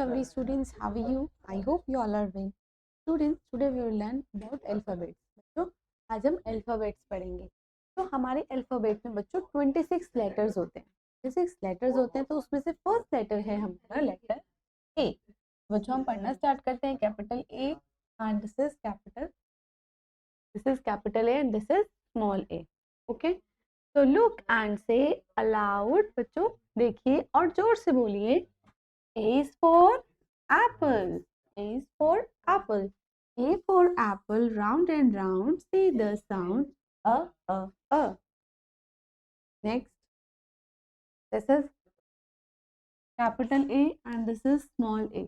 lovely students, how are you? I hope you all are well. Students, today we will learn about alphabets. बच्चों आज हम alphabets पढ़ेंगे. तो हमारे alphabet में बच्चों 26 letters होते हैं. 26 letters होते हैं तो उसमें से first letter है हमारा letter A. बच्चों हम पढ़ना स्टार्ट करते हैं. Capital A and this is capital A and this is small a. Okay. So look and say aloud. बच्चों देखिए और जोर से बोलिए. A is for apple. A is for apple. A for apple, round and round. Say the sound. A. Next. This is capital A and this is small a.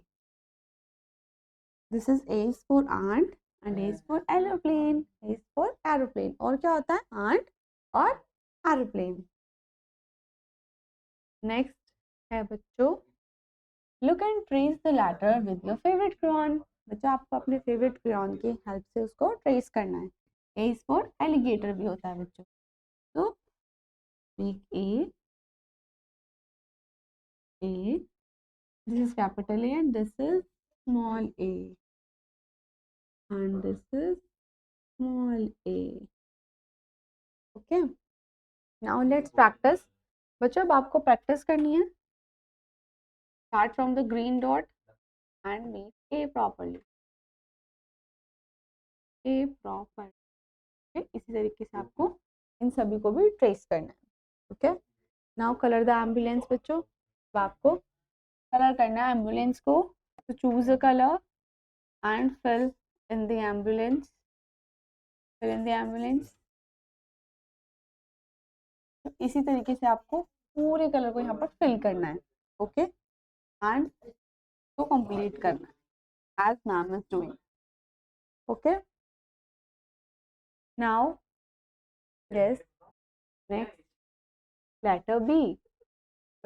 This is A is for ant and A is for aeroplane. A is for aeroplane. और क्या होता है? Ant और aeroplane. Next है बच्चों. Look and trace the letter with your favorite crayon. बच्चों आपको अपने फेवरेट क्रेयॉन की हेल्प से उसको ट्रेस करना है. A is for alligator भी होता है बच्चों. तो make A. This is capital A and this is small a. And this is small a. Okay. Now let's practice. बच्चों अब आपको प्रैक्टिस करनी है. Start from the green dot and make A properly. A proper. इसी तरीके से आपको इन सभी को भी ट्रेस करना है. Okay. Now colour the ambulance बच्चों. अब आपको कलर करना है एम्बुलेंस को. तो choose a colour and fill in the ambulance. इसी तरीके से आपको पूरे कलर को यहाँ पर फिल करना है. ओके. एंड तो कंप्लीट करना है as ma'am is doing. Okay. Now yes. Next letter B.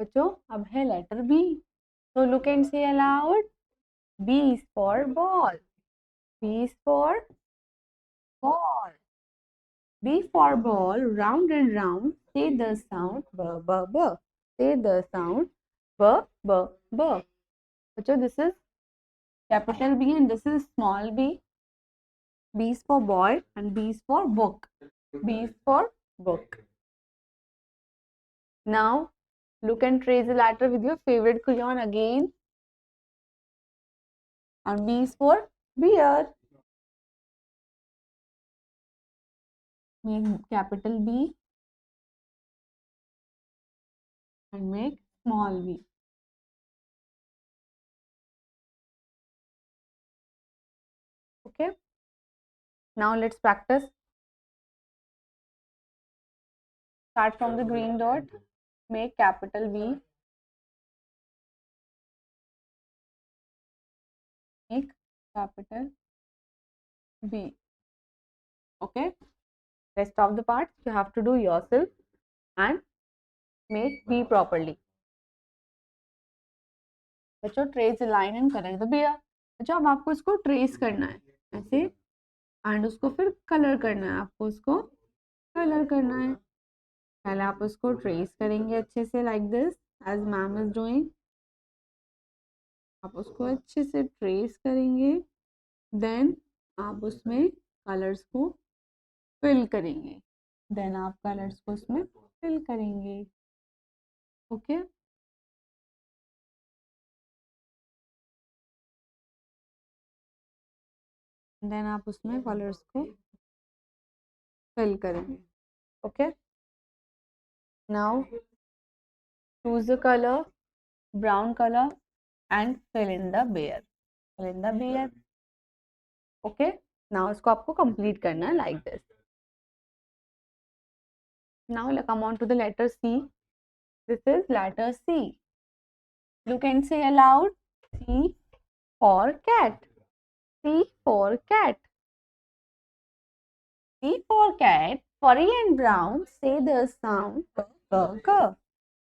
बच्चों अब है लेटर बी. तो look and say aloud. B is for ball. B is for ball. B for ball, round and round. Say the sound b b b. Say the sound b b b. बच्चों this is capital B and this is small b. B is for boy and B is for book. B is for book. Now look and trace the letter with your favorite crayon again. And B is for bear. Make capital B and make small b. Okay. Now let's practice. Start from the green dot. Make capital B. Make capital B. Okay. Rest of the parts you have to do yourself and make B properly. बच्चों trace line and correct the bear. बच्चों अब आपको इसको trace करना है ऐसे and उसको फिर कलर करना है. आपको उसको कलर करना है. पहले आप उसको ट्रेस करेंगे अच्छे से like this as ma'am is doing. आप उसको अच्छे से ट्रेस करेंगे. देन आप उसमें कलर्स को फिल करेंगे. देन आप कलर्स को उसमें फिल करेंगे. ओके. देन आप उसमें कलर्स को फिल करेंगे. Okay. Now choose the colour brown colour and fill in the bear. Fill in the bear. Okay. Now इसको आपको कंप्लीट करना है like this. Now come on to the letter C. This is letter C. Look and say aloud. C for cat. C for cat. C for cat. Furry and brown. Say the sound k k k.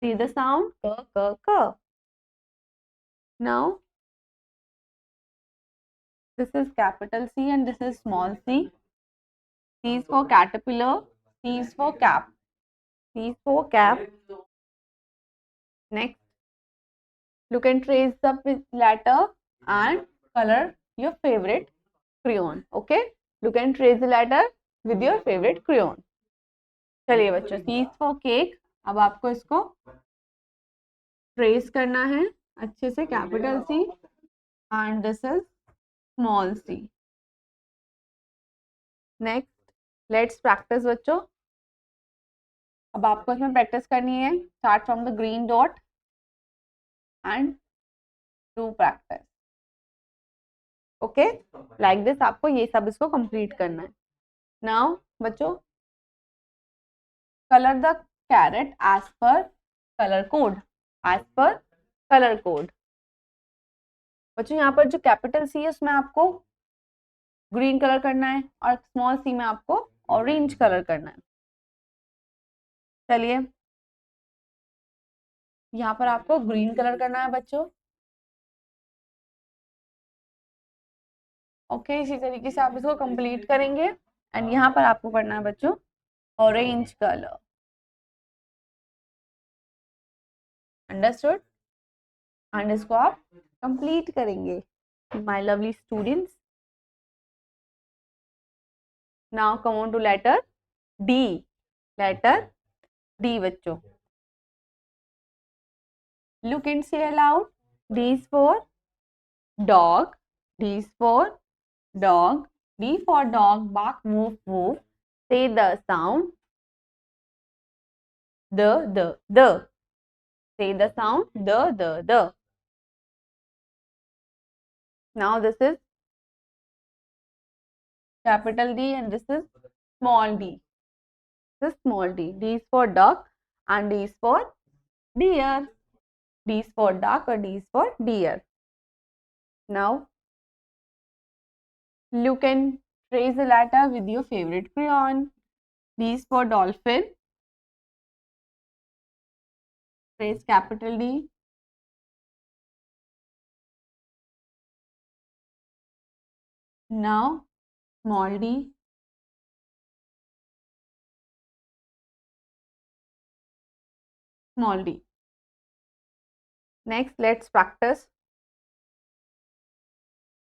Say the sound k k k. Now this is capital C and this is small c. C is for caterpillar. C is for cap. C is for cap. Next Look and trace the letter and color your favorite crayon. Okay, look and trace the letter with your favorite crayon. चलिए बच्चों, C is for cake. अब आपको इसको trace करना है अच्छे से, capital C and this is small c. Next let's practice बच्चों. अब आपको इसमें प्रैक्टिस करनी है. Start from the green dot and do practice. Okay, like this आपको ये सब इसको कंप्लीट करना है. नाउ बच्चों, colour the carrot as per colour code. As per colour code. बच्चों यहाँ पर जो कैपिटल सी है उसमें आपको ग्रीन कलर करना है और स्मॉल सी में आपको ऑरेंज कलर करना है. चलिए, यहाँ पर आपको ग्रीन कलर करना है बच्चों. ओके, इसी तरीके से आप इसको कंप्लीट करेंगे एंड यहाँ पर आपको करना है बच्चों ऑरेंज कलर. अंडरस्टूड? एंड इसको आप कंप्लीट करेंगे my lovely students. Now come on to letter D. Letter D बच्चों. Look and say aloud. D is for dog. D is for dog. D for dog. Bark, woof, woof. Say the sound. The. Say the sound. The. Now this is capital D and this is small d. This is small d. D is for duck and D is for deer. D is for duck or D is for deer. Now look and trace the letter with your favorite crayon. D is for dolphin. Trace capital D. Now small d. Small d. Next, let's practice.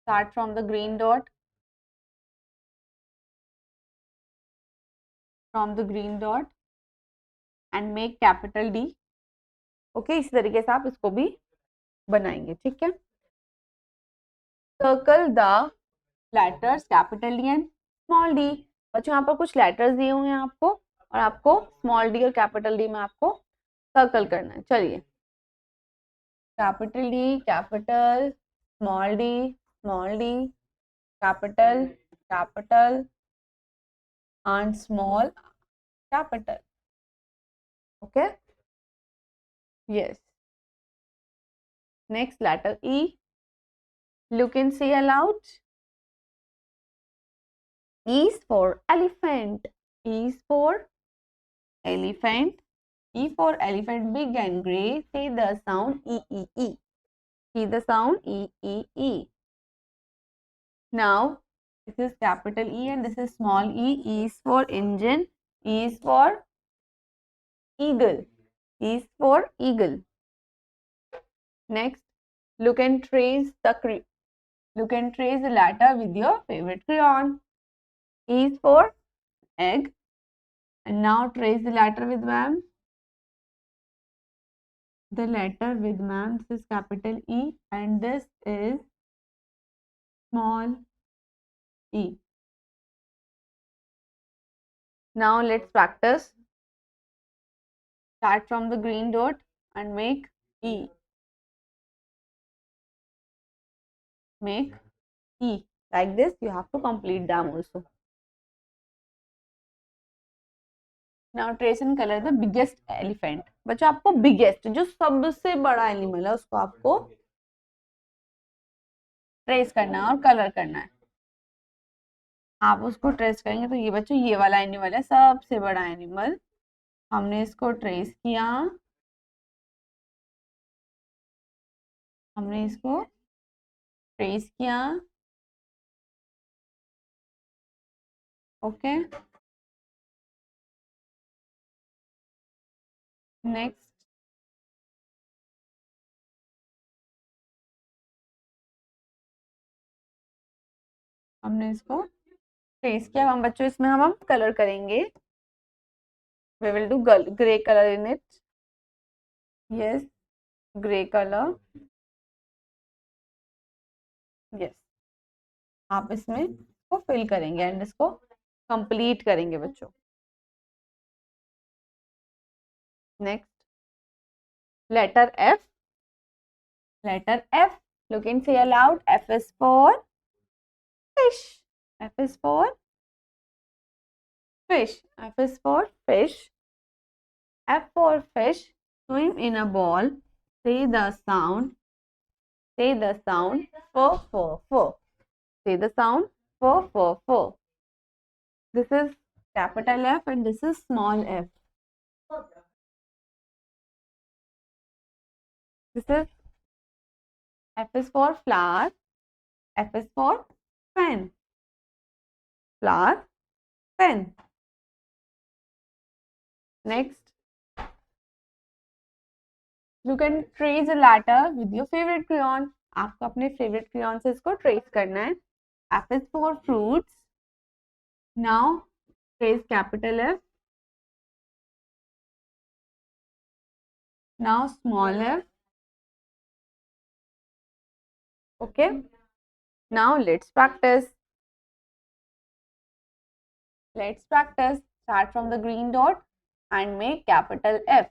Start from the green dot. From the green dot and make capital D. Okay, इसी तरीके से आप इसको भी बनाएंगे. ठीक है. Circle the letters capital D and small D. बच्चों यहाँ पर कुछ लेटर्स दिए हुए हैं आपको और आपको स्मॉल डी और कैपिटल डी में आपको सर्कल करना है. चलिए, capital D, capital, small D, capital, capital and small capital. Okay, yes. Next letter E. Look and say aloud. E is for elephant. E is for elephant. E for elephant, big and grey. Say the sound E E E. See the sound E E E. Now this is capital E and this is small e. E is for engine. E is for eagle. E is for eagle. Next, look and trace the letter with your favorite crayon. E is for egg. And now trace the letter with ma'am. The letter with ma'am. This is capital E and this is small e. Now let's practice. Start from the green dot and make E. Make E. Like this, you have to complete them also. Now trace and color the biggest elephant. बच्चों आपको biggest, जो सबसे बड़ा animal है उसको आपको trace करना है और कलर करना है. आप उसको ट्रेस करेंगे तो ये बच्चों ये वाला एनिमल है, सबसे बड़ा एनिमल. हमने इसको ट्रेस किया, हमने इसको ट्रेस किया. ओके, नेक्स्ट हमने इसको ट्रेस किया। हम बच्चों इसमें हम कलर करेंगे। We will do grey colour in it. Yes, grey colour. Yes, आप इसमें इसको फिल करेंगे एंड इसको कंप्लीट करेंगे बच्चों। Next, letter F. Letter F. Look and say aloud. F is for fish. F is for fish. F is for fish. F for fish. Swim in a ball. Say the sound. Say the sound. F. Say the sound. F. This is capital F and this is small f. This is F is for flower. F is for pen. Flower, pen. Next, you can trace a letter with your favorite crayon. आपको अपने favorite crayon से इसको trace करना है. F is for fruits. Now trace capital F. Now small f. Okay. Now let's practice. Let's practice. Start from the green dot and make capital F.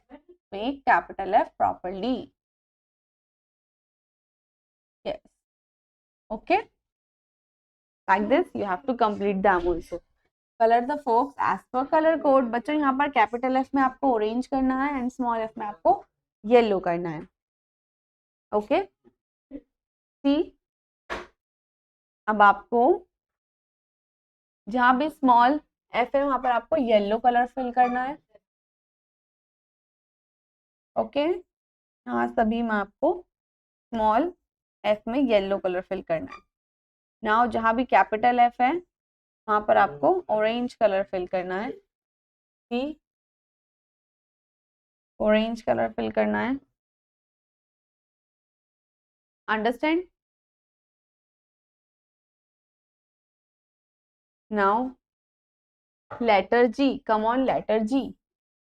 Make capital F properly. Yes. Okay. Like this, you have to complete them also. Color the forks as per color code. बच्चों यहाँ पर capital F में आपको orange करना है and small F में आपको yellow करना है. ओके. सी, अब आपको जहां भी स्मॉल एफ है वहां पर आपको येलो कलर फिल करना है. ओके. यहाँ सभी में आपको स्मॉल एफ में येलो कलर फिल करना है. नाउ जहां भी कैपिटल एफ है वहां पर आपको ऑरेंज कलर फिल करना है. सी, ऑरेंज कलर फिल करना है. Understand? Now letter G. Come on, letter G.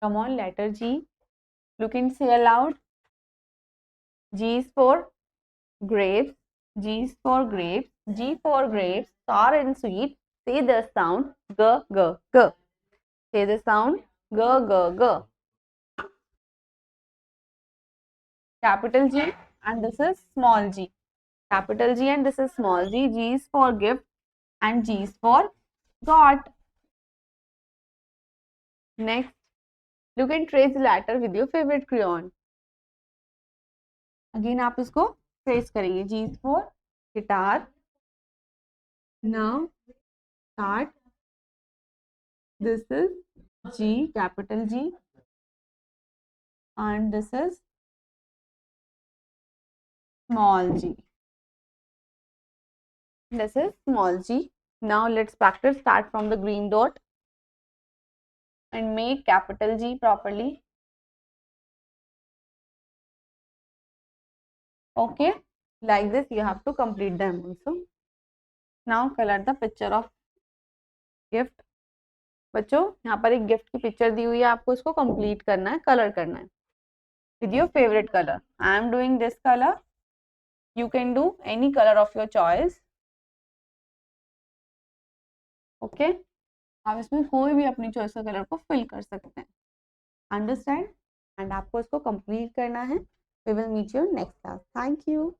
Come on, letter G. Look and say aloud. G is for grapes. G is for grapes. G for grapes. Sour and sweet. Say the sound G, G, G. Say the sound G, G, G. Capital G and this is small g. Capital G and this is small g. G is for gift and G is for got. Next, you can trace the letter with your favorite crayon. Again आप इसको trace करेंगे. G is for guitar. Now start. This is G, capital G, and this is small g. This is small g. Now let's practice. Start from the green dot and make capital G properly. Okay, like this you have to complete them also. Now color the picture of gift. बच्चों यहाँ पर एक gift की picture दी हुई है, आपको इसको complete करना है, कलर करना है with your favorite color. I am doing this color. You can do any color of your choice. Okay, आप इसमें कोई भी अपनी चॉइस का कलर को फिल कर सकते हैं. अंडरस्टैंड? एंड आपको इसको कंप्लीट करना है. We will meet you next class. Thank you.